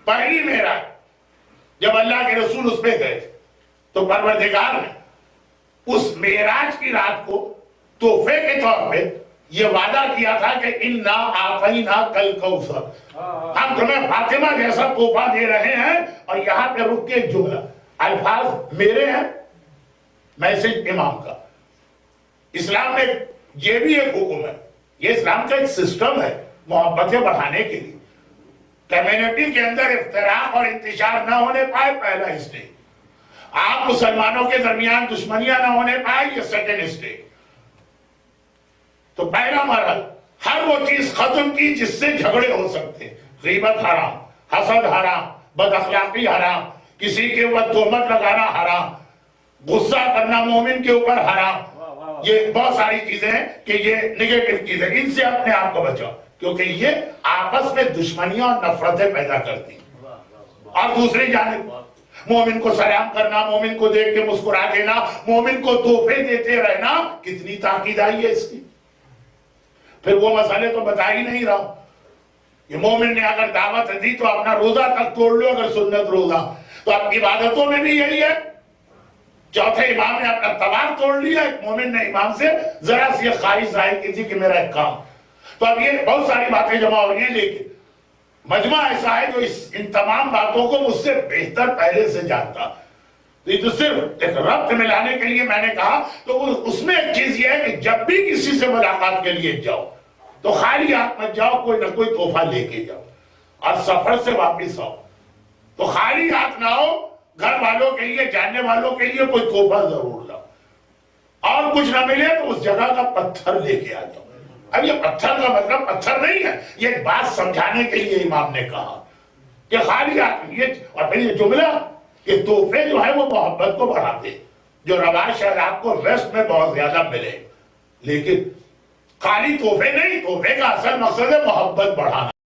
پہلی معراج جب اللہ کے رسول اس پہ گئے تھے تو پروردگار نے اس معراج کی رات کو تحفے کے طور پہ یہ وعدہ کیا تھا کہ اِنَّا أَعْطَيْنَاكَ الْكَوْثَرَ، ہم تمہیں فاطمہ جیسا تحفہ دے رہے ہیں۔ اور یہاں پہ رک کے ایک جملہ، الفاظ میرے ہیں، میسج امام کا۔ اسلام میں یہ بھی ایک حکم ہے، یہ اسلام کا ایک سسٹم ہے محبتیں بڑھانے کے لیے۔ کمیونٹی کے اندر افتراق اور انتشار نہ ہونے پائے، پہلا اسٹیج۔ آپ مسلمانوں کے درمیان دشمنیاں نہ ہونے پائے، یہ سیکنڈ اسٹیج۔ تو پہلا مرحلہ ہر وہ چیز ختم کی جس سے جھگڑے ہو سکتے ہیں۔ غیبت حرام، حسد حرام، بد اخلاقی حرام، کسی کے اوپر تہمت لگانا حرام، غصہ کرنا مومن کے اوپر حرام۔ یہ بہت ساری چیزیں ہیں کہ یہ نگیٹو چیزیں، ان سے اپنے آپ کو بچاؤ، کیونکہ یہ آپس میں دشمنیاں اور نفرتیں پیدا کرتی ہیں۔ اور دوسری جانب مومن کو سلام کرنا، مومن کو دیکھ کے مسکرا دینا، مومن کو تحفے دیتے رہنا، کتنی تاکید آئی ہے اس کی۔ پھر وہ مسئلے تو بتا ہی نہیں رہا، یہ مومن نے اگر دعوت دی تو اپنا روزہ تک توڑ لو، اگر سنت روزہ تو اب عبادتوں میں بھی یہی ہے۔ چوتھے امام نے اپنا طواف توڑ لیا، ایک مومن نے امام سے ذرا سی خواہش ظاہر کی تھی کہ میرا ایک کام۔ تو اب یہ بہت ساری باتیں جمع ہو رہی ہیں، لیکن مجمع ایسا ہے جو ان تمام باتوں کو مجھ سے بہتر پہلے سے جانتا۔ تو یہ تو صرف ایک ربط ملانے کے لیے میں نے کہا، تو اس میں ایک چیز یہ ہے کہ جب بھی کسی سے ملاقات کے لیے جاؤ تو خالی ہاتھ مت جاؤ، کوئی نہ کوئی تحفہ لے کے جاؤ، اور سفر سے واپس آؤ تو خالی ہاتھ نہ ہو، گھر والوں کے لیے، جاننے والوں کے لیے کوئی تحفہ ضرور لاؤ، اور کچھ نہ ملے تو اس جگہ کا پتھر لے کے آ جاؤ۔ اب یہ پتھر کا مطلب پتھر نہیں ہے، یہ ایک بات سمجھانے کے لیے امام نے کہا کہ خالی ہاتھ یہ، اور پھر یہ جملہ کہ تحفے جو ہے وہ محبت کو بڑھاتے، جو رواج شاید آپ کو ویسٹ میں بہت زیادہ ملے، لیکن خالی تحفے نہیں، تحفے کا اصل مقصد ہے محبت بڑھانا۔